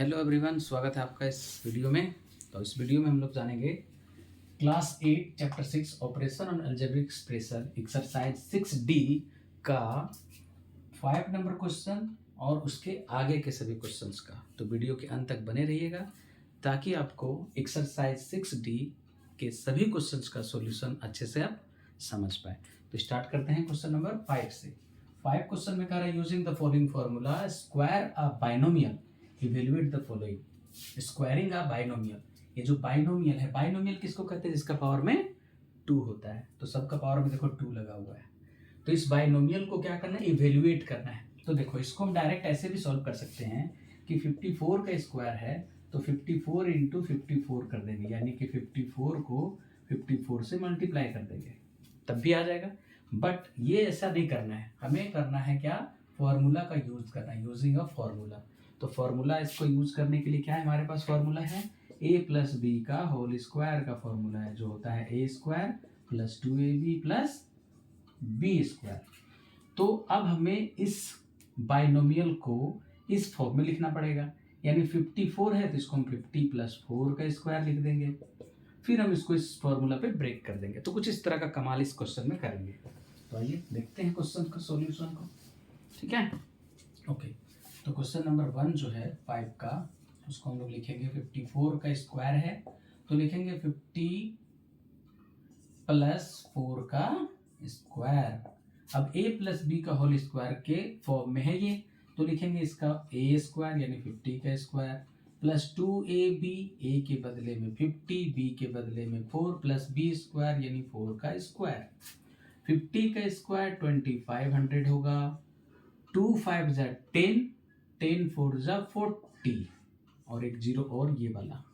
Hello everyone, स्वागत है आपका इस वीडियो में। तो इस वीडियो में हम लोग जानेंगे class 8 chapter 6 operation on algebraic expression exercise 6D का 5 नंबर क्वेश्चन और उसके आगे के सभी क्वेश्चंस का। तो वीडियो के अंत तक बने रहिएगा ताकि आपको एक्सरसाइज 6D के सभी क्वेश्चंस का सॉल्यूशन अच्छे से आप समझ पाए। तो स्टार्ट करते हैं क्वेश्चन नंबर 5 से। 5 क्वेश्चन में कह रहा है using the following formula square a binomial evaluate the following. Squaring a binomial, ये जो बाइनोमियल है, बाइनोमियल किसको कहते हैं? जिसका पावर में 2 होता है। तो सबका पावर में देखो 2 लगा हुआ है। तो इस बाइनोमियल को क्या करना है? इवेल्युएट करना है। तो देखो इसको हम डायरेक्ट ऐसे भी सॉल्व कर सकते हैं कि 54 का स्क्वायर है तो 54 इंटू 54 कर देंगे, यानी कि 54 को 54 से मल्टीप्लाई कर देंगे, तब भी आ जाएगा। बट ये ऐसा नहीं करना है, हमें करना है क्या? फॉर्मूला का यूज करना है, यूजिंग अ फॉर्मूला। तो फॉर्मूला इसको यूज करने के लिए क्या है हमारे पास? फॉर्मूला है a प्लस बी का होल स्क्वायर का फॉर्मूला है, जो होता है A square plus 2ab plus B square. तो अब हमें इस बाइनोमियल को इस फॉर्म में लिखना पड़ेगा, यानी 54 है तो इसको हम 50 प्लस 4 का स्क्वायर लिख देंगे, फिर हम इसको इस फॉर्मूला पे ब्रेक कर देंगे। तो कुछ इस तरह का कमाल इस क्वेश्चन में करेंगे। तो आइए देखते हैं क्वेश्चन का सॉल्यूशन को। ठीक है, ओके। तो क्वेश्चन नंबर 1 जो है 5 का, उसको हम लोग लिखेंगे 54 का स्क्वायर है तो लिखेंगे 50 प्लस 4 का स्क्वायर। अब a प्लस बी का होल स्क्वायर के फॉर्म में है ये, तो लिखेंगे इसका a स्क्वायर यानी 50 का स्क्वायर प्लस 2ab, a के बदले में 50, b के बदले में 4 प्लस b स्क्वायर यानी 4 का स्क्वायर। 50 का स्क्वायर 2500 होगा, 2 5 जा 10, 10 4 जा 40 और एक जीरो और ये वाला,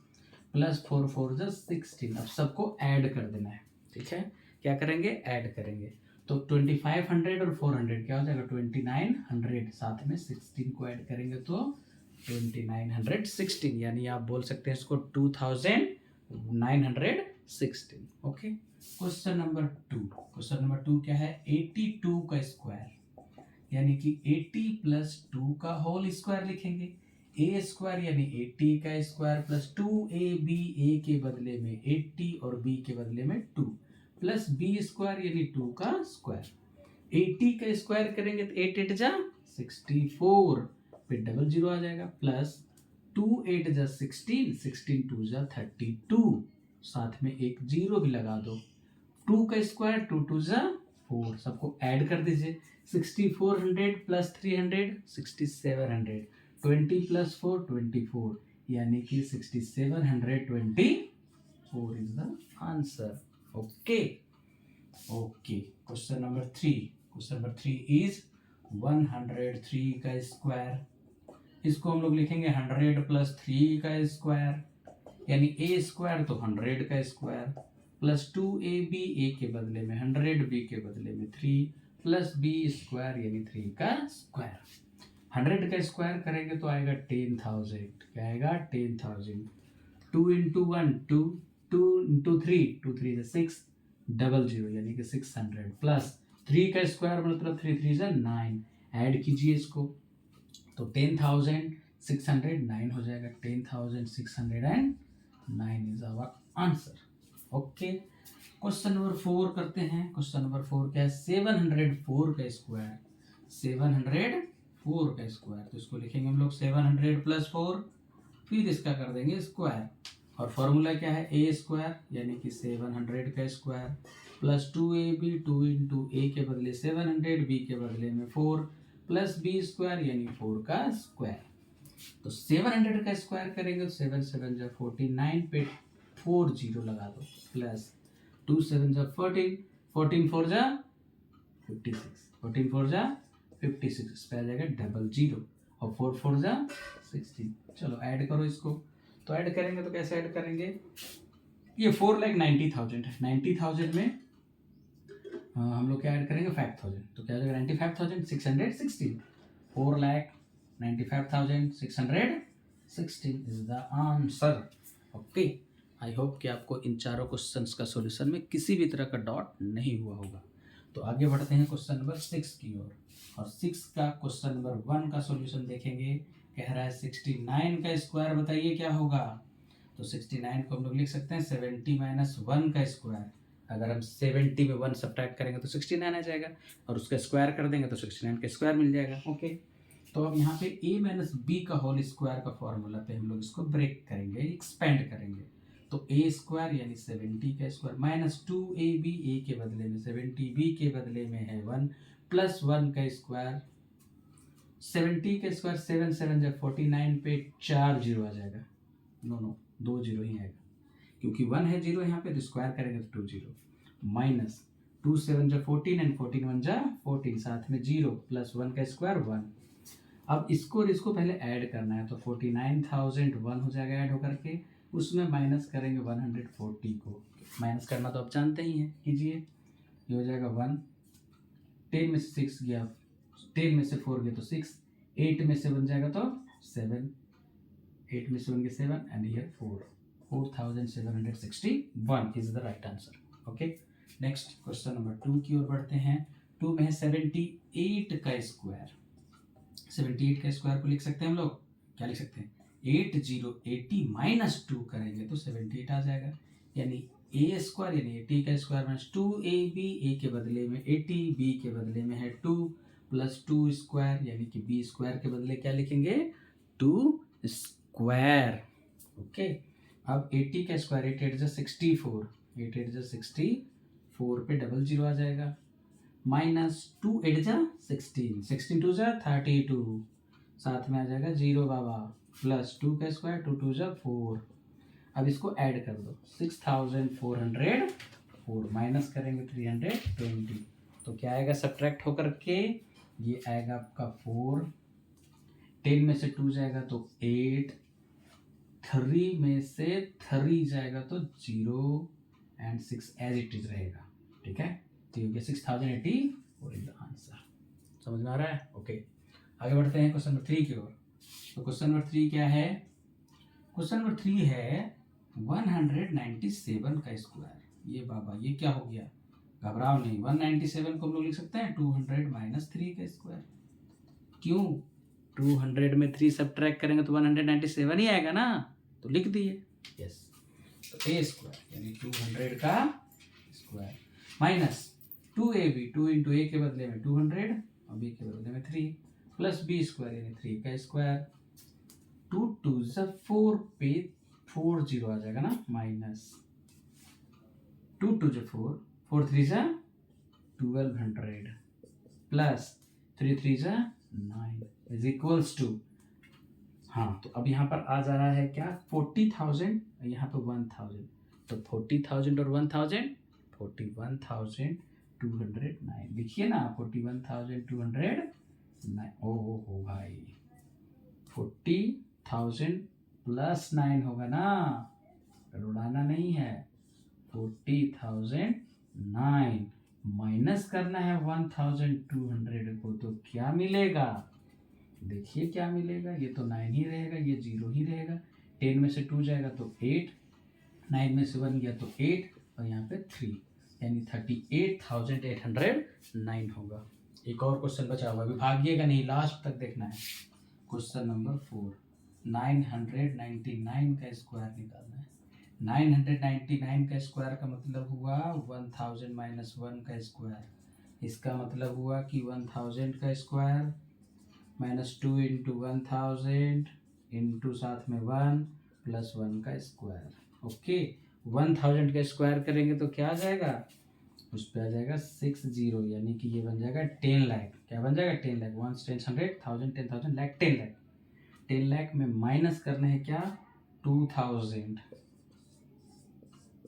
प्लस 4 4 जा 16। अब सबको ऐड कर देना है। ठीक है, क्या करेंगे? ऐड करेंगे। तो 2500 और 400 क्या हो जाएगा? 2900, साथ में 16 को ऐड करेंगे तो 2916, यानी आप बोल सकते हैं इसको 2916। Okay, question number 2। Question number 2 क्या है? 82 का स्क्वायर, यानी कि 80 प्लस 2 का होल स्क्वायर लिखेंगे। ए स्क्वायर यानी 80 का स्क्वायर प्लस 2ab, ए के बदले में 80 और बी के बदले में 2 प्लस बी स्क्वायर यानी 2 का स्क्वायर। 80 का स्क्वायर करेंगे तो 8 8 जा 64, फिर डबल जीरो आ जाएगा, प्लस 2 8 जा 16, 16 2 जा 32, साथ में एक जीरो भी लगा दो। 2 का स्क्वायर 2 2 जा 4, सबको ऐड कर दीजिए। 6400 प्लस 300 6700, 20 प्लस 4 24, यानी कि 6724 is the answer. Okay okay, question number 3। Question number 3 is 103 का स्क्वायर। इसको हम लोग लिखेंगे 100 प्लस 3 का स्क्वायर, यानी ए स्क्वायर तो 100 का स्क्वायर प्लस 2ab, ए के बदले में 100, बी के बदले में 3 प्लस बी स्क्वायर यानी 3 का स्क्वायर। 100 का स्क्वायर करेंगे तो आएगा 10,000। क्या आएगा? 10,000। 2 इंटू 1 2, 2 इंटू 3 2 3 6, डबल जीरो यानी कि 600 प्लस 3 का स्क्वायर मतलब 3 3 9, ऐड कीजिए इसको तो 10,609 हो जाएगा। 10,609 is our answer. Okay, question number 4 करते हैं। क्वेश्चन नंबर 4 क्या है? 704 का स्क्वायर। 704 का स्क्वायर, तो इसको लिखेंगे हम लोग 700 प्लस 4, फिर इसका कर देंगे स्क्वायर। और फॉर्मूला क्या है? ए स्क्वायर यानी कि 700 का square plus 2ab, 2 into A के बदले 700, बी के बदले में 4 प्लस बी स्क्वायर यानी 4 का स्क्वायर। तो 700 का स्क्वायर करेंगे तो 7 7 जा 49 पे 4 जीरो लगा दो, प्लस 2 7 जा 14, 14 4 जा 56, 14 4 जा 56, इस पे आ जाएगा डबल जीरो और 4 4 जा 16। चलो ऐड करो इसको। तो ऐड करेंगे तो कैसे ऐड करेंगे? ये 4,90,000 है। 90,000 में हम लोग क्या ऐड करेंगे? 5,000, तो क्या हो जाएगा? 95,616। 4,95,616 is the answer. Okay, I hope कि आपको इन चारों क्वेश्चंस का सॉल्यूशन में किसी भी तरह का डॉट नहीं हुआ होगा। तो आगे बढ़ते हैं क्वेश्चन नंबर 6 की ओर। और 6 का क्वेश्चन नंबर 1 का सॉल्यूशन देखेंगे। कह रहा है 69 का स्क्वायर बताइए क्या होगा। तो 69 को हम लोग लिख सकते हैं 70 माइनस 1 का स्क्वायर। अगर हम 70 में 1 सब्ट्रैक्ट करेंगे तो 69 आ जाएगा, और उसका स्क्वायर कर देंगे तो 69 का स्क्वायर मिल जाएगा। ओके, तो अब यहाँ पे a माइनस बी का होल स्क्वायर का फॉर्मूला पे हम लोग इसको ब्रेक करेंगे, एक्सपेंड करेंगे। तो a स्क्वायर यानी 70 का स्क्वायर माइनस 2ab, a के बदले में 70, b के बदले में है 1, प्लस 1 का स्क्वायर। 70 का स्क्वायर 7 7 जब 49 पे 4 जीरो आ जाएगा। नो 2 जीरो ही आएगा, क्योंकि 1 है जीरो यहाँ पे, तो स्क्वायर करेंगे तो 2 जीरो, माइनस 2 7 जा 14 एंड 14 1 जा 14, साथ में जीरो, प्लस 1 का स्क्वायर 1। अब इसको और इसको पहले ऐड करना है, तो 49,001 हो जाएगा ऐड होकर के, उसमें माइनस करेंगे 140 को। माइनस करना तो आप जानते ही हैं, कीजिए। ये हो जाएगा 1, 10 में से 6 गया, 10 में से 4 गया तो 6, 8 में से 1 जाएगा तो 7, 8 में से 1 गया 7 and here 4, 4761 is the right answer. Okay, next question number 2 की ओर बढ़ते हैं। 2 में है 78 का स्क्वायर। 78 का स्क्वायर को लिख सकते हैं हम लोग, क्या लिख सकते हैं, 80 माइनस 2 करेंगे तो 78 आ जाएगा, यानी ए स्क्वायर यानी 80 का स्क्वायर माइनस 2ab, ए के बदले में 80, बी के बदले में है 2, प्लस 2 स्क्वायर यानी कि बी स्क्वायर के बदले क्या लिखेंगे, 2 स्क्वायर। ओके, अब 80 का स्क्वायर 8 8 जा 64, 8 8 जा 64 पे डबल जीरो आ जाएगा, माइनस 2 8 जा 16, 16 2 जा 32, साथ में आ जाएगा जीरो बाबा, प्लस 2 का स्क्वायर 2 2 जा 4। अब इसको ऐड कर दो, 6404 माइनस करेंगे 320, तो क्या आएगा सब्ट्रैक्ट होकर के, ये आएगा आपका 4, 10 में से 2 जाएगा तो 8, 3 में से 3 जाएगा तो 0 एंड 6 एज इट इज रहेगा। ठीक है, तो ये 6080 इज द आंसर। समझ में आ रहा है। ओके, आगे बढ़ते हैं क्वेश्चन नंबर 3 की ओर। तो क्वेश्चन नंबर 3 क्या है, क्वेश्चन नंबर 3 है 197 का स्क्वायर। ये बाबा ये क्या हो गया, घबराओ नहीं, 197 को हम लोग लिख सकते हैं 200 माइनस 3 का स्क्वायर। क्यों, 200 में 3 सब्ट्रैक्ट करेंगे तो 197 ही आएगा ना, तो लिख दिए यस। तो ए स्क्वायर यानी 200 का square minus 2ab, 2 into A के बदले में 200 और बी के बदले में 3, प्लस बी स्क्वायर यानी 3 का स्क्वायर, 2 2 जा 4 पे 4 जीरो आ जाएगा ना, माइनस 2 2 जा 4, 4 3 जा 1200, प्लस 3 3 जा 9 इज इक्वल्स टू, हाँ तो अब यहाँ पर आ जा रहा है क्या 40,000, यहाँ पे 1,000, तो 40,000 और 1,000 41,209 लिखिए ना, 41,209। ओ भाई 40,000 प्लस 9 होगा ना, उड़ाना नहीं है, 40,009 माइनस करना है 1,200 को, तो क्या मिलेगा, देखिए क्या मिलेगा, ये तो 9 ही रहेगा, ये 0 ही रहेगा, 10 में से 2 जाएगा तो 8, 9 में से 1 गया तो 8, और यहाँ पे 3 यानी 38,809 होगा। एक और क्वेश्चन बचा हुआ, अभी भागिएगा नहीं, लास्ट तक देखना है। क्वेश्चन नंबर 4, 999 का स्क्वायर निकालना है। 999 का स्क्वायर का मतलब हुआ 1000 माइनस 1 का स्क्वायर, इसका मतलब हुआ कि 1000 का स्क्वायर माइनस 2 इंटू 1000 इंटू साथ में 1 प्लस 1 का स्क्वायर। ओके, 1000 का स्क्वायर करेंगे तो क्या आ जाएगा, उस पर आ जाएगा 60, यानी कि ये बन जाएगा 10 लाख। क्या बन जाएगा 10 लाख, 1 10 100 1000 10,000 लाख 10 लाख। 10 लाख में माइनस करना है क्या 2000,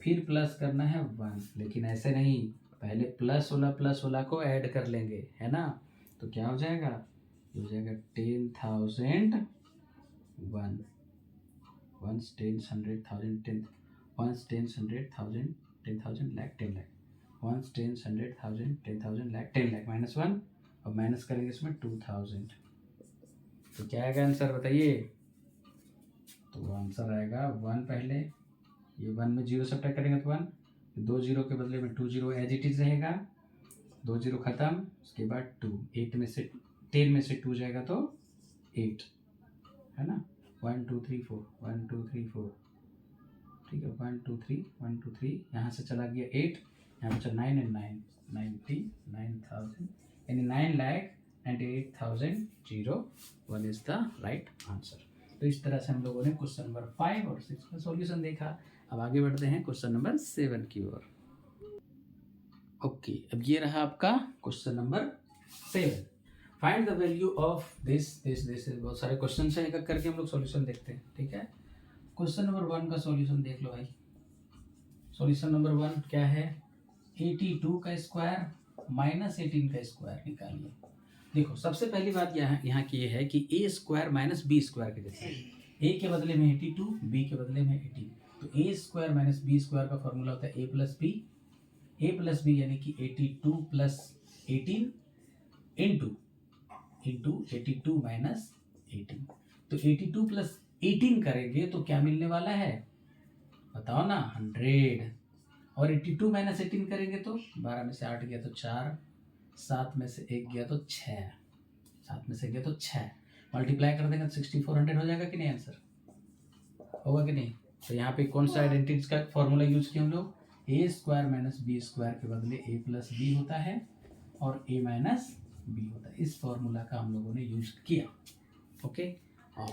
फिर प्लस करना है 1, लेकिन ऐसे नहीं, पहले प्लस वाला को ऐड कर लेंगे, है ना, तो क्या हो जाएगा, हो जाएगा 10,000 1, 1 10 100 1000 10, 1 10 100 1000 10,000 लाख 10 लाख, 1 10 100 1000 10,000 लाख 10 लाख माइनस 1, अब माइनस करेंगे इसमें 2000, तो क्या आएगा आंसर बताइए। तो आंसर आएगा 1, पहले ये 1 में 0 सब्ट्रैक्ट करेंगे तो 1, 2 जीरो के बदले में 2 जीरो एज इट इज रहेगा, 2 जीरो खत्म, उसके बाद 2, 8 में से 10 में से 2 जाएगा तो 8, है ना, 1 2 3 4, 1 2 3 4, ठीक है, 1 2 3, 1 2 3, यहाँ से चला गया 8, यहाँ बचा 9 एंड 9, 99,000, यानी 9,98,001 इज द राइट आंसर। तो इस तरह से हम लोगों ने क्वेश्चन नंबर 5 और 6 का सॉल्यूशन देखा। अब आगे बढ़ते हैं क्वेश्चन नंबर 7 की ओर। ओके, अब ये रहा आपका question number 7। Find the value of this. बहुत सारे क्वेश्चन हैं, एक एक करके हम लोग सॉल्यूशन देखते हैं, ठीक है। क्वेश्चन नंबर 1 का सॉल्यूशन देख लो भाई। सॉल्यूशन नंबर 1 क्या है, 82 का स्क्वायर माइनस 18 का स्क्वायर निकालिए। देखो सबसे पहली बात यहाँ की ये है कि A square minus B square के जैसे, ए के बदले में 82, बी के बदले में 18, तो ए स्क्वायर माइनस बी स्क्वायर का फॉर्मूला होता है ए प्लस बी, यानी कि 82 प्लस 18 इंटू 82 माइनस 18। तो 82 प्लस 18 करेंगे तो क्या मिलने वाला है, बताओ ना, 100। और 82 माइनस 18 करेंगे तो 12 में से 8 गया तो 4, 7 में से 1 गया तो 6, 7 में से गया तो 6, मल्टीप्लाई कर देंगे तो 6400 हो जाएगा कि नहीं, आंसर होगा कि नहीं। तो यहाँ पे कौन सा आइडेंटिटीज का फॉर्मूला यूज किया हम लोग, ए स्क्वायर माइनस बी स्क्वायर के बदले ए प्लस बी होता है और ए माइनस बी होता है, इस फॉर्मूला का हम लोगों ने यूज किया। ओके, और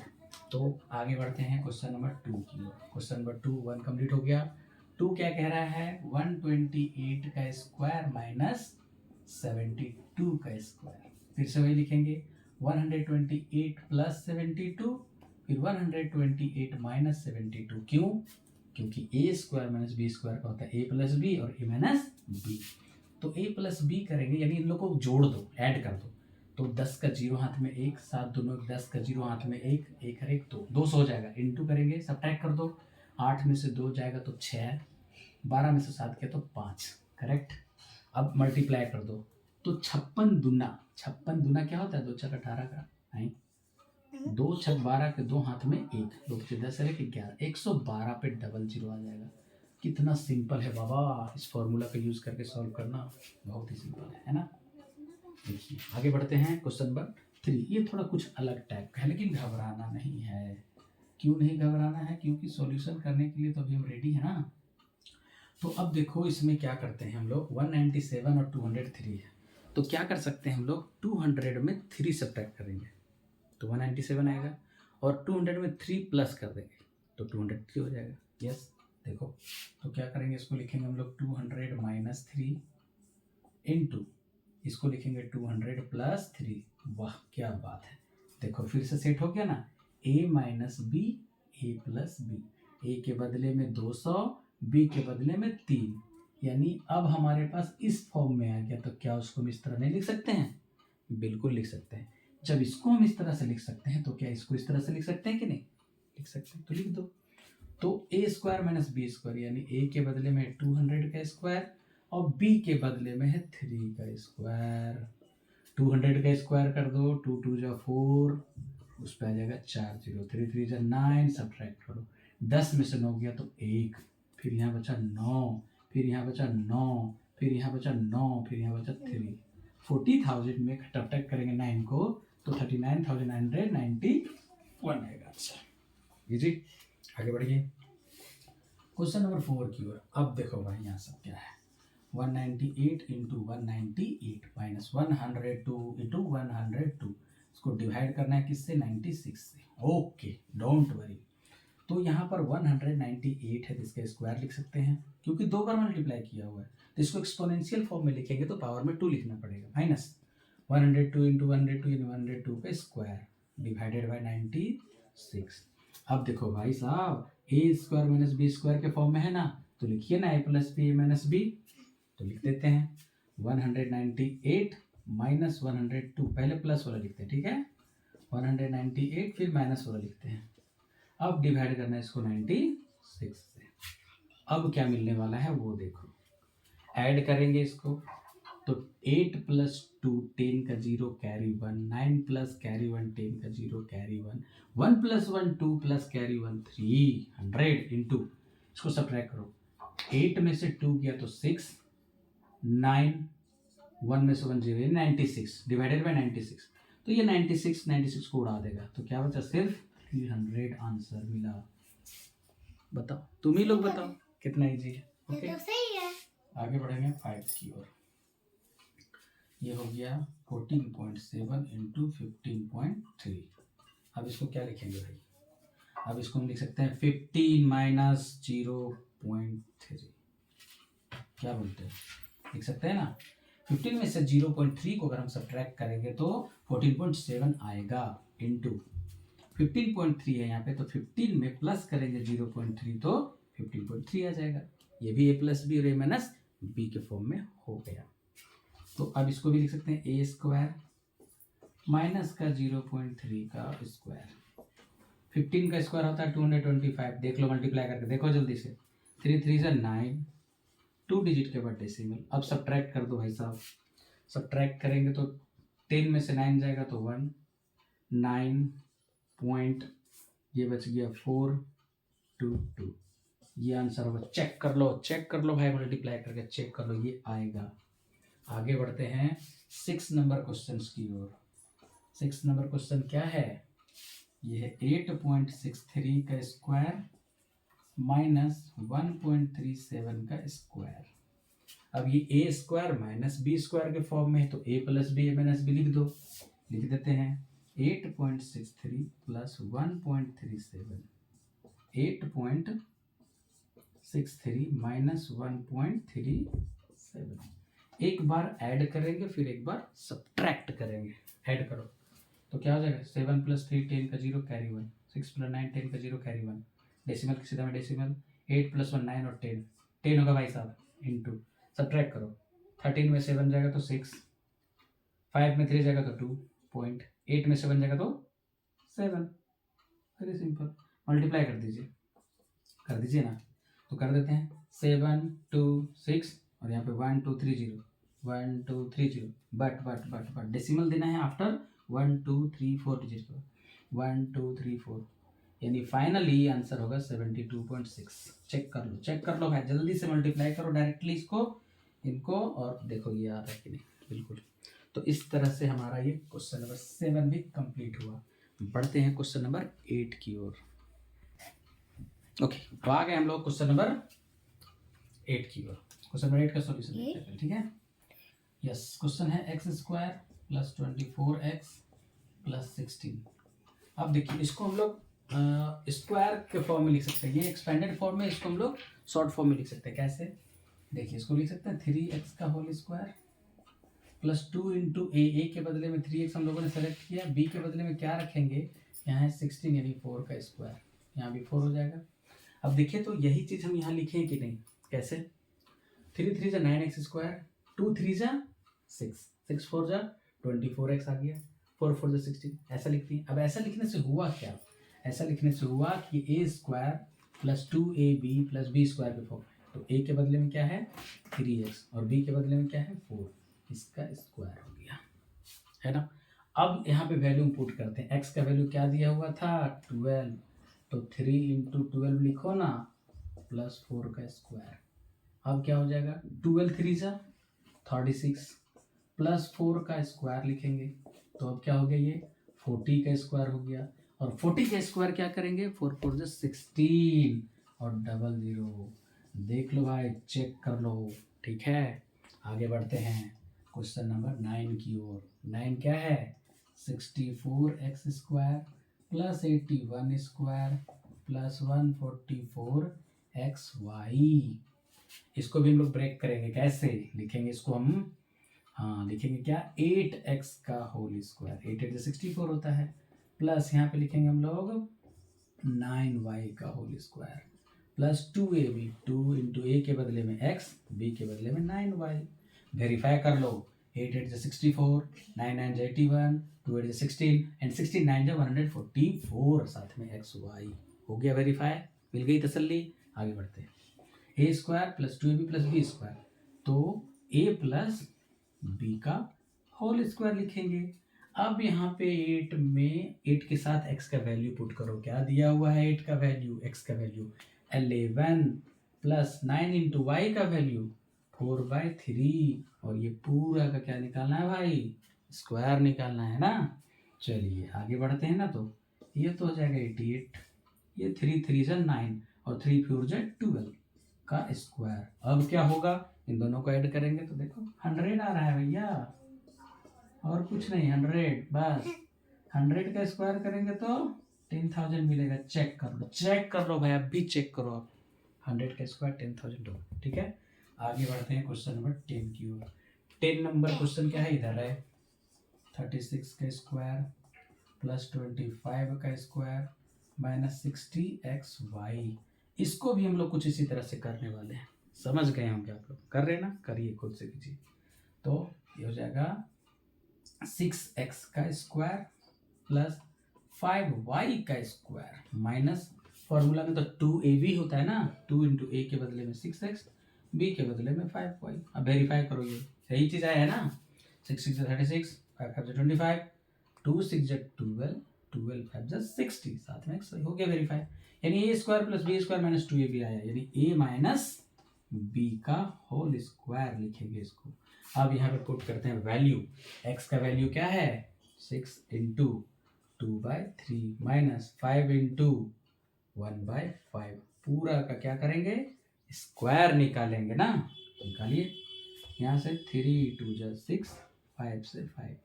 तो आगे बढ़ते हैं क्वेश्चन नंबर 2 की ओर। क्वेश्चन नंबर 2 1 कंप्लीट हो गया। 2 क्या कह रहा है, 128 का स्क्वायर माइनस 72 का स्क्वायर। फिर से वही लिखेंगे, 128 प्लस 72, फिर 128 माइनस 72। क्यों, क्योंकि ए स्क्वायर माइनस बी स्क्वायर का होता है ए प्लस बी और ए माइनस बी। तो ए प्लस बी करेंगे, यानी इन लोगों को जोड़ दो, ऐड कर दो। तो 10 का 0 हाथ में 1, 7 दोनों 10 का 0 हाथ में 1, 1 हर 1 तो 200 हो जाएगा। इंटू करेंगे, सब्ट्रैक्ट कर दो, 8 में से 2 जाएगा तो 6, 12 में से 7 किया तो 5, करेक्ट। अब मल्टीप्लाई कर दो, तो 56 दूना क्या होता है, 2 छक 18 का, नहीं 2 छक 12 के 2 हाथ में 1, 2 पचे 10 है 11, 112 पे डबल 0 आ जाएगा। कितना सिंपल है बाबा, इस फॉर्मूला का यूज करके सॉल्व करना बहुत ही सिंपल है ना। देखिए आगे बढ़ते हैं क्वेश्चन नंबर 3। ये थोड़ा कुछ अलग टाइप का है, लेकिन घबराना नहीं है। क्यों नहीं घबराना है, क्योंकि सॉल्यूशन करने के लिए तो अभी हम रेडी है ना। तो अब देखो इसमें क्या करते हैं हम लोग, 197 और 203 है, तो क्या कर सकते हैं हम लोग, 200 में 3 सब्ट्रैक्ट करेंगे तो 197 आएगा, और 200 में 3 प्लस कर देंगे तो 203 हो जाएगा। यस, देखो तो क्या करेंगे, इसको लिखेंगे हम लोग 200 माइनस 3 इंटू, इसको लिखेंगे 200 प्लस 3। वाह क्या बात है, देखो फिर से सेट हो गया ना, a minus B, A plus B, A के बदले में 200, बी के बदले में 3, यानी अब हमारे पास इस फॉर्म में आ गया। तो क्या उसको हम इस तरह नहीं लिख सकते हैं, बिल्कुल लिख सकते हैं। जब इसको हम इस तरह से लिख सकते हैं तो क्या इसको इस तरह से लिख सकते हैं कि नहीं, लिख सकते हैं, तो लिख दो। तो ए स्क्वायर माइनस बी स्क्वायर, यानी ए के बदले में 200 का स्क्वायर और बी के बदले में है 3 का स्क्वायर। 200 का स्क्वायर कर दो, 2 2 जा 4, उस पर आ जाएगा 4 0, 3 3 जा 9, सब्ट्रैक्ट करो, 10 में से 9 गया तो 1, फिर यहाँ बचा 9, फिर यहाँ बचा 9, फिर यहाँ बचा 9, फिर यहाँ बचा 3। 40,000 में सब्ट्रैक्ट करेंगे 9 को तो 39,991 आएगा आंसर। ये जी आगे बढ़िए क्वेश्चन नंबर 4 की ओर। अब देखो भाई यहाँ सब क्या है, 198 इंटू 198 माइनस 102 इंटू 102, इसको डिवाइड करना है किससे, 96 से। ओके डोंट वरी, तो यहाँ पर 198 है, इसका स्क्वायर लिख सकते हैं क्योंकि 2 बार मल्टीप्लाई किया हुआ है, तो इसको एक्सपोनेंशियल फॉर्म में लिखेंगे तो पावर में 2 लिखना पड़ेगा, माइनस 102 इंटू 102 यानी 102 का स्क्वायर डिवाइडेड बाई 96। अब देखो भाई साहब, ए स्क्वायर माइनस बी स्क्वायर के फॉर्म में है ना, तो लिखिए ना ए plus B A minus B, तो लिख देते हैं 198 माइनस 102, पहले प्लस वाला लिखते हैं, ठीक है, 198 फिर माइनस वाला लिखते हैं। अब डिवाइड करना है इसको 96 से। अब क्या मिलने वाला है वो देखो, ऐड करेंगे इसको तो 8 प्लस 2 10 का 0 कैरी 1, 9 प्लस कैरी 1 10 का 0 carry 1, 1 plus 1 2 plus carry 1 300 into, इसको सब्ट्रैक्ट करो, 8 में से 2 गया तो 6, 9 1 में से 1 0, 96 डिवाइडेड बाई 96, तो ये 96 को उड़ा देगा, तो क्या बचा सिर्फ 300 आंसर मिला। बताओ, तुम ही लोग बताओ कितना इजी है। ओके, तो सही है। आगे बढ़ेंगे 5 की ओर। ये हो गया 14.7 इंटू 15.3। अब इसको क्या लिखेंगे भाई? अब इसको हम लिख सकते हैं 15 माइनस 0.3। क्या बोलते हैं, लिख सकते हैं ना। 15 में से 0.3 को अगर हम सब्ट्रैक्ट करेंगे तो 14.7 आएगा, इंटू 15.3 है यहाँ पे, तो 15 में प्लस करेंगे 0.3 तो 15.3 आ जाएगा। ये भी ए प्लस बी और ए माइनस बी के फॉर्म में हो गया। तो अब इसको भी लिख सकते हैं ए स्क्वायर माइनस का 0.3 का स्क्वायर। 15 का स्क्वायर होता है 225। देख लो, मल्टीप्लाई करके देखो जल्दी से। 3 3 से 9, 2 डिजिट के बाद डेसिमल। अब सब्ट्रैक्ट कर दो भाई साहब। सब्ट्रैक्ट करेंगे तो 10 में से 9 जाएगा तो 1, 9 पॉइंट, ये बच गया 422। ये आंसर होगा। चेक कर लो, चेक कर लो भाई, मल्टीप्लाई करके चेक कर लो, ये आएगा। आगे बढ़ते हैं 6 नंबर क्वेश्चन की ओर। 6 नंबर क्वेश्चन क्या है? ये है 8.63 का स्क्वायर माइनस 1.37 का स्क्वायर। अब ये ए स्क्वायर माइनस बी स्क्वायर के फॉर्म में है, तो ए plus B A minus B लिख दो। लिख देते हैं 8.63 प्लस 1.37, 8.63 माइनस 1.37। एक बार ऐड करेंगे, फिर एक बार सब्ट्रैक्ट करेंगे। ऐड करो तो क्या हो जाएगा? 7 प्लस 3 10 का 0 कैरी 1, 6 प्लस 9 10 का 0 कैरी 1, डेसिमल के सीधा में डेसिमल, 8 प्लस 1 9 और 10 10 होगा भाई साहब, इंटू सब्ट्रैक्ट करो। 13 में 7 जाएगा तो 6, 5 में 3 जाएगा तो 2 पॉइंट, 8 में 7 जाएगा तो 7। वेरी सिंपल, मल्टीप्लाई कर दीजिए ना। तो कर देते हैं 7 2 6 और यहाँ पे 1 2 3 0, 1 2 3 0, बट डेसिमल देना है आफ्टर 1 2 3 4 डिजिट का, 1 2 3 4, यानी फाइनली आंसर होगा 72.6। चेक कर लो भाई, जल्दी से मल्टीप्लाई करो डायरेक्टली इसको, इनको, और देखो ये आ रहा है कि नहीं। बिल्कुल। तो इस तरह से हमारा ये क्वेश्चन नंबर 7 भी कंप्लीट हुआ। बढ़ते हैं क्वेश्चन नंबर 8 की ओर। ओके, तो आ गए हम लोग क्वेश्चन नंबर 8 की ओर। क्वेश्चन नंबर 8 का सॉल्यूशन देखते हैं, ठीक है। यस, क्वेश्चन है x square plus 24x plus 16। अब देखिए, इसको हम लोग स्क्वायर के फॉर्म में लिख सकते हैं। ये एक्सपेंडेड फॉर्म में, इसको हम लोग शॉर्ट फॉर्म में लिख सकते हैं। कैसे? देखिए, इसको लिख सकते हैं 3x का whole square plus 2 into A के बदले में 3x हम लोगों ने सेलेक्ट किया, b के बदले में क्या रखेंगे? यहाँ है 16 यानी 4 का स्क्वायर, यहाँ भी 4 हो जाएगा। अब देखिए, तो यही चीज़ हम यहाँ लिखें कि नहीं? कैसे? 3 3 जा 9x स्क्वायर, 2 3 जा 6, 6 4 जा 24x आ गया, 4 4 जा 16, ऐसा लिखती हैं। अब ऐसा लिखने से हुआ क्या? ऐसा लिखने से हुआ कि A square plus 2ab plus B square के फॉर्म में। तो ए के बदले में क्या है? 3x और b के बदले में क्या है? 4, इसका स्क्वायर हो गया, है ना। अब यहाँ पे वैल्यू पुट करते हैं। x का वैल्यू क्या दिया हुआ था? 12, तो 3 इंटू 12 लिखो ना, प्लस 4 का स्क्वायर। अब क्या हो जाएगा? 12 3 जा 36 प्लस 4 का स्क्वायर लिखेंगे, तो अब क्या हो गया? ये 40 का स्क्वायर हो गया। और 40 का स्क्वायर क्या करेंगे? 4 4 जा 16 और 00। देख लो भाई, चेक कर लो, ठीक है। आगे बढ़ते हैं क्वेश्चन नंबर 9 की ओर। 9 क्या है? 64x square plus 81 square plus 144xy। इसको भी हम लोग ब्रेक करेंगे। कैसे लिखेंगे इसको हम? हाँ, लिखेंगे क्या? 8x का होल स्क्वायर, 8 8 64 होता है, प्लस यहाँ पे लिखेंगे हम लोग 9y का whole square plus 2ab, 2 into A के बदले में x, b के बदले में 9y। वेरीफाई कर लो, 8 8 64, 9 9 81, 2 8 16 एंड 16 9 144, साथ में xy हो गया वेरीफाई। मिल गई तसल्ली। आगे बढ़ते हैं। A square plus 2ab plus B square, तो a प्लस b का होल स्क्वायर लिखेंगे। अब यहाँ पे 8 में 8 के साथ x का वैल्यू पुट करो। क्या दिया हुआ है? 8 का वैल्यू, x का वैल्यू 11 प्लस 9 इंटू वाई का वैल्यू 4/3, और ये पूरा का क्या निकालना है भाई? स्क्वायर निकालना है ना। चलिए आगे बढ़ते हैं ना। तो ये तो हो जाएगा 88, ये 3 3 जा 9 और 3 4 जा 12 का स्क्वायर। अब क्या होगा, इन दोनों को ऐड करेंगे तो देखो 100 आ रहा है भैया, और कुछ नहीं, 100 बस। 100 का स्क्वायर करेंगे तो 10,000 मिलेगा। चेक कर लो भाई, अब भी चेक करो आप। 100 का स्क्वायर 10,000 होगा। ठीक है, आगे बढ़ते हैं क्वेश्चन नंबर 10 की ओर। 10 नंबर क्वेश्चन क्या है, इधर है 36 का स्क्वायर प्लस 25 का स्क्वायर माइनस 60xy। इसको भी हम लोग कुछ इसी तरह से करने वाले हैं। समझ गए होंगे आप लोग, कर रहे ना, करिए खुद से कीजिए। तो ये हो जाएगा 6x का स्क्वायर प्लस 5y का स्क्वायर माइनस, फॉर्मूला में तो 2ab होता है ना, 2 इंटू ए के बदले में 6x, b के बदले में 5y। अब वेरीफाई करो, ये सही चीज़ आया है ना। 6 6 36, 5 5 25, 2 6 12, 12 5 60, साथ में सही हो गया वेरीफाई। यानी A square plus B square minus 2ab आया, यानी ए माइनस बी का होल स्क्वायर लिखेंगे इसको। अब यहाँ पे पुट करते हैं वैल्यू। x का वैल्यू क्या है, 6 इंटू 2/3 माइनस 5 इंटू 1/5, पूरा का क्या करेंगे, स्क्वायर निकालेंगे ना। निकालिए यहाँ से, 3 2 जा 6, 5 से 5,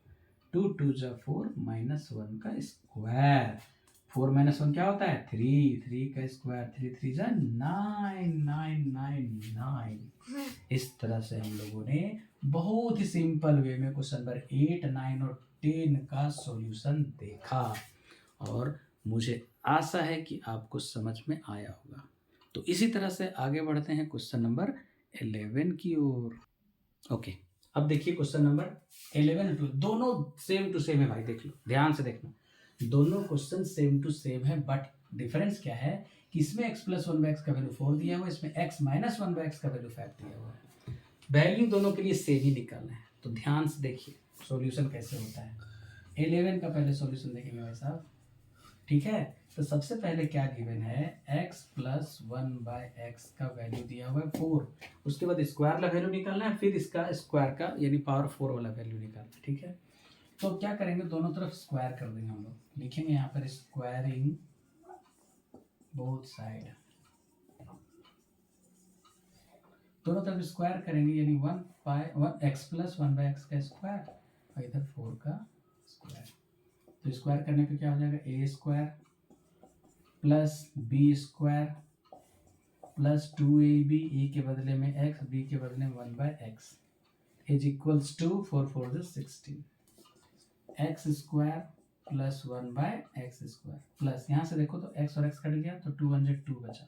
2 2 जा 4 माइनस 1 का स्क्वायर। 4 माइनस 1 क्या होता है, 3, 3 का स्क्वायर, 3 3 जा 9, 9 9 9। इस तरह से हम लोगों ने बहुत ही सिंपल वे में क्वेश्चन नंबर 8 9 और 10 का सॉल्यूशन देखा, और मुझे आशा है कि आपको समझ में आया होगा। तो इसी तरह से आगे बढ़ते हैं क्वेश्चन नंबर 11 की ओर। ओके, अब देखिए क्वेश्चन नंबर 11 और 12 दोनों सेम टू सेम है भाई, देख लो ध्यान से देखना, दोनों क्वेश्चन सेम टू सेम है, बट डिफरेंस क्या है कि इसमें x प्लस 1/x का वैल्यू 4 दिया हुआ है, इसमें x माइनस 1/x का वैल्यू 5 दिया हुआ है। वैल्यू दोनों के लिए सेम ही निकालना है, तो ध्यान से देखिए सॉल्यूशन कैसे होता है। 11 का पहले सॉल्यूशन देखेंगे भाई साहब, ठीक है। तो सबसे पहले क्या गिवन है, x प्लस 1/x का वैल्यू दिया हुआ है 4, उसके बाद स्क्वायर वाला वैल्यू निकालना है, फिर इसका स्क्वायर का यानी पावर 4 वाला वैल्यू निकालना है। ठीक है, तो क्या करेंगे, दोनों तरफ स्क्वायर कर देंगे हम लोग। लिखेंगे यहाँ पर स्क्वायरिंग बोथ साइड, दोनों तरफ स्क्वायर करेंगे, यानी 1x प्लस 1/x का स्क्वायर और इधर 4 का स्क्वायर। तो स्क्वायर करने पे क्या हो जाएगा, A square plus B square plus 2ab, A के बदले में x, b के बदले में 1/x is equals to 4 4 16, x square plus 1/x square plus, यहाँ से देखो तो x और x कट गया तो 2 1 2 बचा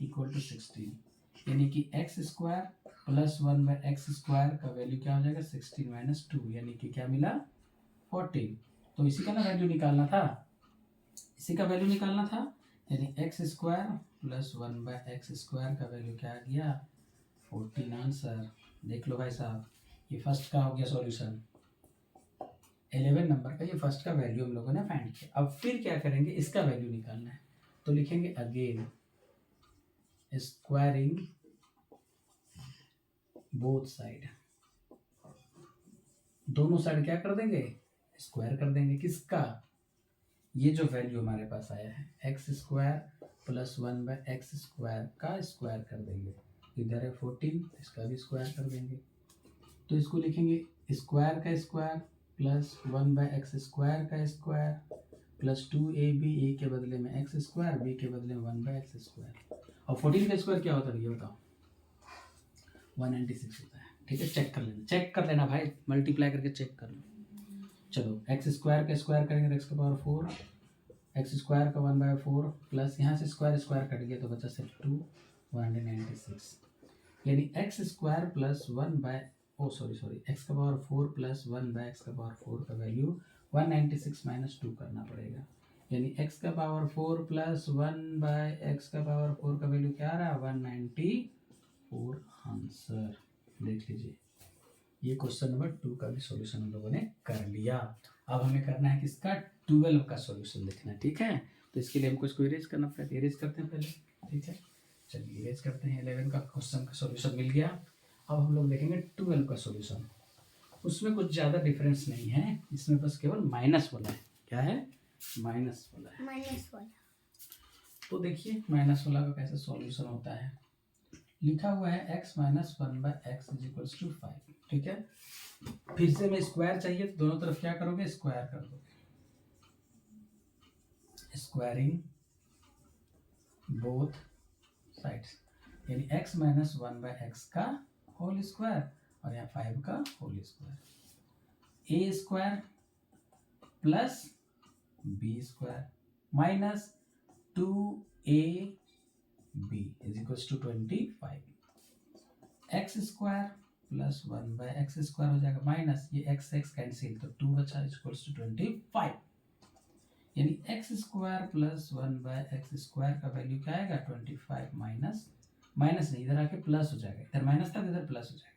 इक्वल टू 16, यानी कि x square plus 1/x square का वैल्यू क्या हो जाएगा, 16 माइनस 2, यानी कि क्या मिला 14। तो इसी का ना वैल्यू निकालना था, इसी का वैल्यू निकालना था, यानी x square plus 1/x square का वैल्यू क्या आ गया, 14 आंसर। देख लो भाई साहब, ये फर्स्ट का हो गया सॉल्यूशन, 11 नंबर का ये फर्स्ट का वैल्यू हम लोगों ने फाइंड किया। अब फिर क्या करेंगे, इसका वैल्यू निकालना है, तो लिखेंगे अगेन स्क्वायरिंग बोथ साइड, दोनों साइड क्या कर देंगे, स्क्वायर कर देंगे। किसका, ये जो वैल्यू हमारे पास आया है x square plus 1/x square का स्क्वायर कर देंगे। इधर है 14, इसका भी स्क्वायर कर देंगे। तो इसको लिखेंगे स्क्वायर का स्क्वायर प्लस 1/x स्क्वायर का स्क्वायर प्लस 2ab, ए के बदले में x स्क्वायर, b के बदले में 1/x स्क्वायर। और 14 का स्क्वायर क्या होता है ये बताओ, 196 होता है। ठीक है, चेक कर लेना भाई, मल्टीप्लाई करके चेक कर लो। चलो एक्स स्क्वायर का स्क्वायर करेंगे तो एक्स का पावर 4, एक्स स्क्वायर का 1/4 प्लस यहाँ से स्क्वायर स्क्वायर कट गया तो बचा सिर्फ 2, 196, यानी एक्स स्क्वायर प्लस एक्स का पावर 4 प्लस 1/x का पावर 4 का वैल्यू 196 माइनस 2 करना पड़ेगा, यानी x का पावर 4 प्लस 1/x का पावर 4 का वैल्यू क्या आ रहा है, 194 आंसर। देख लीजिए, ये क्वेश्चन नंबर 2 का भी सॉल्यूशन हम लोगों ने कर लिया। अब हमें करना है किसका, 12 का सॉल्यूशन देखना है। ठीक है, तो इसके लिए हमको इसको इरेज करना पड़ेगा, इरेज करते हैं पहले। ठीक है, चलिए इरेज करते हैं। 11 का क्वेश्चन का सॉल्यूशन मिल गया। अब हम लोग देखेंगे 12 का सॉल्यूशन। उसमें कुछ ज़्यादा डिफरेंस नहीं है, इसमें बस केवल माइनस वाला है। क्या है, माइनस वाला है। माइनस वाला। तो देखिए माइनस वाला का कैसे सॉल्यूशन होता है। लिखा हुआ है x minus 1/x is equals to 5। ठीक है, फिर से मैं स्क्वायर चाहिए तो दोनों तरफ क्या करोगे, स्क्वायर कर दोगे। स्क्वायरिंग बोथ साइड्स, यानी x माइनस 1/x का होल स्क्वायर और यहाँ 5 का whole square. A square plus B square minus 2ab is equals to 25। X square plus 1/x square हो जाएगा माइनस ये x कैंसिल तो 2 बचा इज इक्वल्स टू 25, यानी x square plus 1/x square का वैल्यू क्या आएगा 25 माइनस माइनस नहीं, इधर आके प्लस हो जाएगा, इधर माइनस था इधर प्लस हो जाएगा।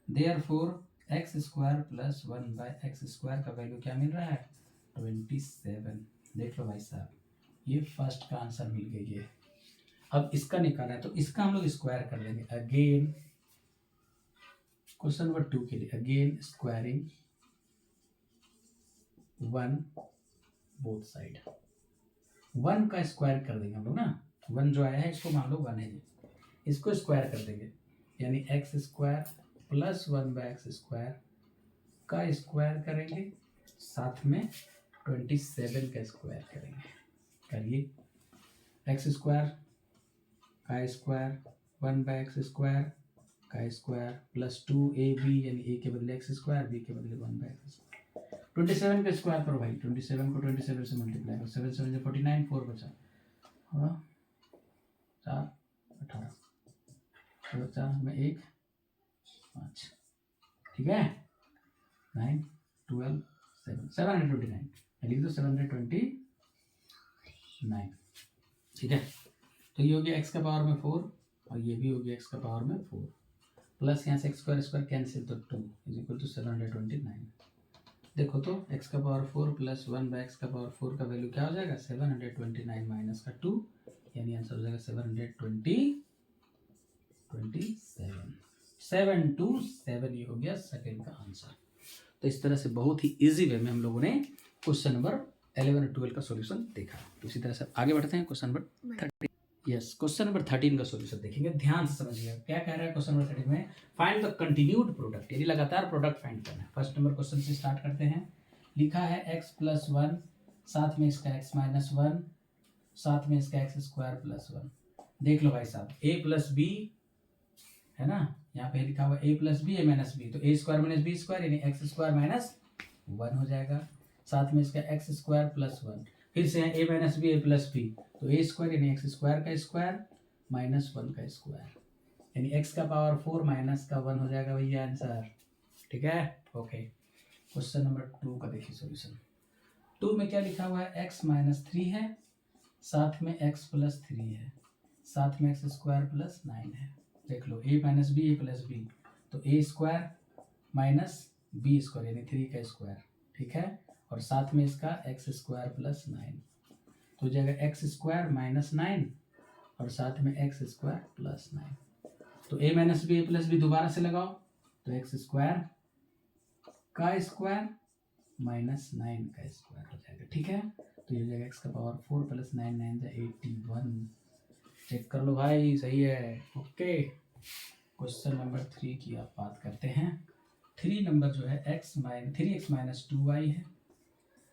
Therefore x square plus 1/x square का वैल्यू क्या मिल रहा है 27। देख लो भाई साहब, ये फर्स्ट का आंसर मिल गई है। अब इसका निकालना है तो इसका हम लोग स्क्वायर कर लेंगे। अगेन क्वेश्चन नंबर 2 के लिए अगेन स्क्वायरिंग 1 बोथ साइड, 1 का स्क्वायर कर देंगे हम लोग ना, 1 जो आया है इसको मान लो 1 है, इसको स्क्वायर कर देंगे, यानी x square plus 1/x square का स्क्वायर करेंगे, साथ में 27 का स्क्वायर करेंगे। करिए, एक्स स्क्वायर का स्क्वायर 1/x स्क्वायर का स्क्वायर प्लस 2ab, यानी a के बदले x स्क्वायर, b के बदले 1/x स्क्वायर। 27 का स्क्वायर करो भाई, 27 को 27 से मल्टीप्लाई करो, 7 7 से 49, 4 बचा, हाँ 4 18, 4 में 1 5, ठीक है 9 12 7 729, लिख दो 729, ठीक है। तो ये हो गया x का पावर में 4 और ये भी हो गया x का पावर में 4, प्लस यहाँ से x स्क्वायर स्क्वायर कैंसिल तो 2 इज इक्वल टू 729। देखो तो x का पावर 4 प्लस 1/x का पावर 4 का वैल्यू क्या हो जाएगा 729 माइनस का 2, यानी आंसर हो जाएगा 727 ये हो गया सेकंड का आंसर। तो इस तरह से बहुत ही इजी वे में हम लोगों ने क्वेश्चन नंबर 11 और 12 का सॉल्यूशन देखा। तो इसी तरह से आगे बढ़ते हैं question number 13। Yes, question number 13 का सॉल्यूशन देखेंगे, ध्यान से समझिएगा क्या कह रहा है क्वेश्चन नंबर 13 में। फाइंड द कंटिन्यूड प्रोडक्ट, यानी लगातार प्रोडक्ट फाइंड करना है। फर्स्ट नंबर क्वेश्चन से स्टार्ट करते हैं। लिखा है x प्लस 1, साथ में इसका x माइनस 1, साथ में इसका x स्क्वायर प्लस 1। देख लो भाई साहब, a प्लस बी है ना, यहाँ पे लिखा हुआ a plus B a minus B, तो a square minus B square यानी x स्क्वायर माइनस 1 हो जाएगा, साथ में इसका x स्क्वायर प्लस 1, फिर से a minus B a plus B, तो a स्क्वायर यानी x स्क्वायर का स्क्वायर माइनस 1 का स्क्वायर, यानी x का पावर 4 माइनस का 1 हो जाएगा भैया आंसर। ठीक है, ओके। क्वेश्चन नंबर 2 का देखिए सॉल्यूशन। 2 में क्या लिखा हुआ है x माइनस 3 है, साथ में x प्लस 3 है, साथ में x स्क्वायर प्लस 9 है। देख लो a minus B a plus B, तो a square minus B square यानी 3 का स्क्वायर, ठीक है, और साथ में इसका x स्क्वायर प्लस 9, तो हो जाएगा x स्क्वायर माइनस 9 और साथ में x स्क्वायर प्लस 9। तो a minus B a plus B दोबारा से लगाओ, तो x स्क्वायर का स्क्वायर माइनस 9 का स्क्वायर हो जाएगा। ठीक है, तो ये हो जाएगा x का पावर 4 प्लस 9 9 81। चेक कर लो भाई, सही है, ओके। क्वेश्चन नंबर 3 की आप बात करते हैं। 3 नंबर जो है 3x माइनस 2y है,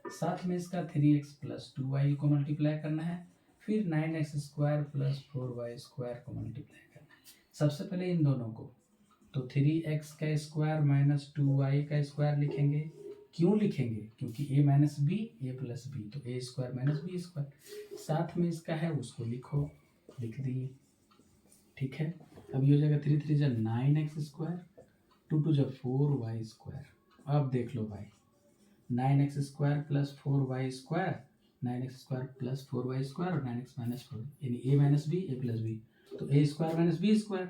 साथ में इसका 3x प्लस 2y को मल्टीप्लाई करना है, फिर 9x square plus 4y square को मल्टीप्लाई करना है। सबसे पहले इन दोनों को, तो 3x का स्क्वायर माइनस 2y का स्क्वायर लिखेंगे। क्यों लिखेंगे, क्योंकि a minus B a plus B, तो a square minus B square, साथ में इसका है उसको लिखो, लिख दिए। ठीक है, अब ये हो जाएगा 3 3 जा 9x स्क्वायर, 2 2 जा 4y स्क्वायर। अब देख लो भाई, 9x square plus 4y square, 9x square plus 4y square और 9x माइनस 4, यानी a minus B a plus B, तो a square minus B square,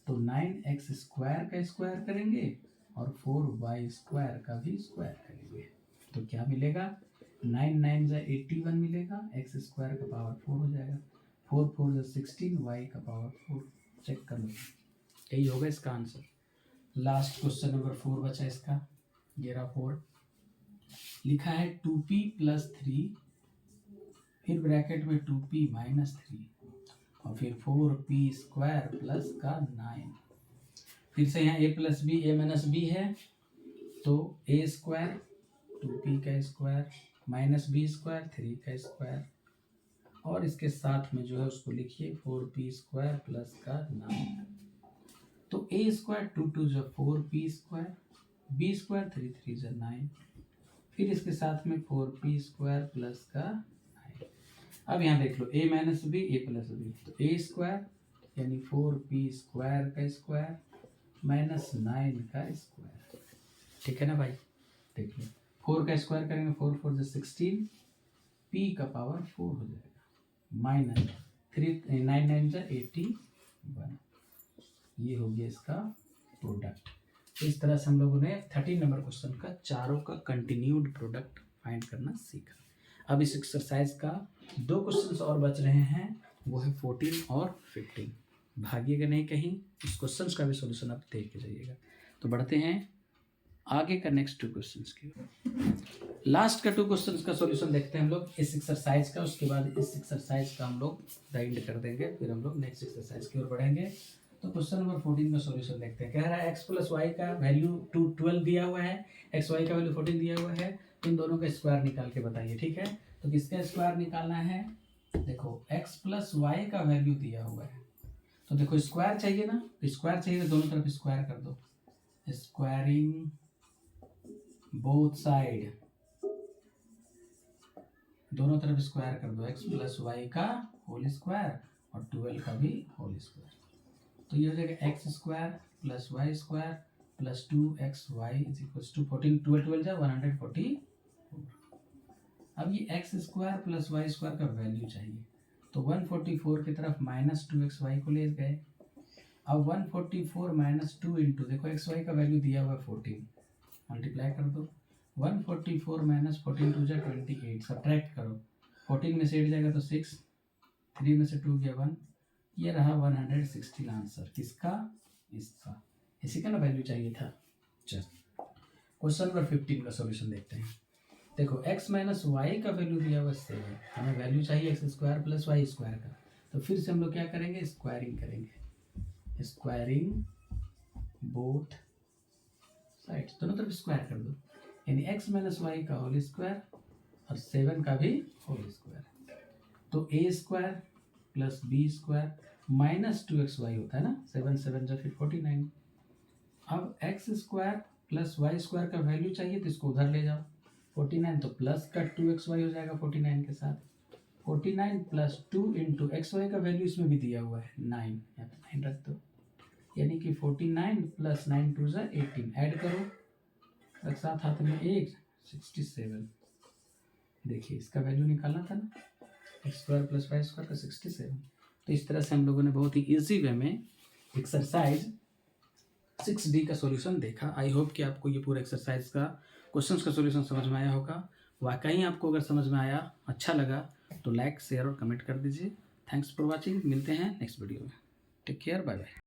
तो 9x स्क्वायर का स्क्वायर करेंगे और 4y स्क्वायर का भी स्क्वायर करेंगे, तो क्या मिलेगा 9 9 जा 81 मिलेगा, x स्क्वायर का पावर 4 हो जाएगा, 4 4 जा 16, y का पावर 4। चेक कर लो, यही होगा इसका आंसर। लास्ट क्वेश्चन नंबर 4 बचा इसका, ये रहा 4। लिखा है 2p प्लस 3 फिर ब्रैकेट में 2p माइनस 3 और फिर 4p स्क्वायर प्लस का 9। फिर से यहाँ a plus B A minus B है तो a स्क्वायर 2p का स्क्वायर माइनस बी स्क्वायर 3 का स्क्वायर और इसके साथ में जो है उसको लिखिए 4p स्क्वायर प्लस का 9। तो a स्क्वायर 2 2 जो 4p स्क्वायर b स्क्वायर 3 3 जो 9 फिर इसके साथ में 4p स्क्वायर प्लस का 9। अब यहाँ देख लो a minus B A plus B तो a स्क्वायर यानी 4p स्क्वायर का स्क्वायर माइनस 9 का स्क्वायर। ठीक है ना भाई, देख लो 4 का स्क्वायर करेंगे 4 4 जो 16 p का पावर 4 हो जाएगा माइनस 3 9 9 जो 81। ये हो गया इसका प्रोडक्ट। तो इस तरह से हम लोगों ने 13 नंबर क्वेश्चन का चारों का कंटिन्यूड प्रोडक्ट फाइंड करना सीखा। अब इस एक्सरसाइज का 2 क्वेश्चंस और बच रहे हैं, वो है 14 और 15। भागिएगा नहीं कहीं, इस क्वेश्चंस का भी सॉल्यूशन आप देख के जाइएगा। तो बढ़ते हैं आगे का नेक्स्ट 2 क्वेश्चंस की। लास्ट का 2 क्वेश्चंस का सॉल्यूशन देखते हैं हम लोग इस एक्सरसाइज का, उसके बाद इस एक्सरसाइज का हम लोग एंड कर देंगे, फिर हम लोग नेक्स्ट एक्सरसाइज की ओर बढ़ेंगे। तो क्वेश्चन नंबर 14 का सॉल्यूशन देखते हैं। कह रहा है x प्लस वाई का वैल्यू 12 दिया हुआ है, एक्स वाई का वैल्यू 14 दिया हुआ है, इन दोनों का स्क्वायर निकाल के बताइए। ठीक है, तो किसका स्क्वायर निकालना है? देखो x प्लस वाई का वैल्यू दिया हुआ है तो देखो स्क्वायर चाहिए ना, तो स्क्वायर चाहिए तो दोनों तरफ स्क्वायर कर दो, स्क्वायरिंग बोथ साइड, दोनों तरफ स्क्वायर कर दो, x प्लस वाई का होल स्क्वायर और 12 का भी होल स्क्वायर। तो ये हो जाएगा X square plus Y square plus 2xy is equal to 14 12 12 जा 144। अब ये X square plus Y square का वैल्यू चाहिए तो 144 की तरफ माइनस 2xy को ले गए। अब 144 माइनस 2 इंटू देखो xy का वैल्यू दिया हुआ है 14, मल्टीप्लाई कर दो 144 माइनस 14 2 जा 28, सब्ट्रैक्ट करो 14 में से 8 जाएगा तो 6, 3 में से 2 गया 1, ये रहा 116 आंसर किसका? इसका, इसी का ना वैल्यू चाहिए था। चल क्वेश्चन नंबर 15 का सॉल्यूशन देखते हैं। देखो x माइनस वाई का वैल्यू दिया हुआ 7, हमें वैल्यू चाहिए X square plus Y square का। तो फिर से हम लोग क्या करेंगे? स्क्वायरिंग करेंगे, स्क्वायरिंग बोथ साइड्स, दोनों तरफ स्क्वायर कर दो, यानी x माइनस वाई का होल स्क्वायर और 7 का भी होल स्क्वायर। तो a square plus B square minus 2xy होता है ना, 7 7 जा फिर 49। अब X square plus Y square का वैल्यू चाहिए तो इसको उधर ले जाओ 49, तो प्लस का 2xy हो जाएगा 49 के साथ, 49 प्लस 2 इंटू xy का वैल्यू इसमें भी दिया हुआ है 9, यहाँ पे 9 रख दो, यानी कि 49 प्लस 9 2 जा 18, ऐड करो एक साथ हाथ में 1 67। देखिए इसका वैल्यू निकालना था ना, X square plus Y square का 67। तो इस तरह से हम लोगों ने बहुत ही इजी वे में एक्सरसाइज 6D का सॉल्यूशन देखा। आई होप कि आपको ये पूरा एक्सरसाइज का क्वेश्चंस का सॉल्यूशन समझ में आया होगा। वाकई आपको अगर समझ में आया, अच्छा लगा तो लाइक शेयर और कमेंट कर दीजिए। थैंक्स फॉर वॉचिंग, मिलते हैं नेक्स्ट वीडियो में। Take care, bye bye.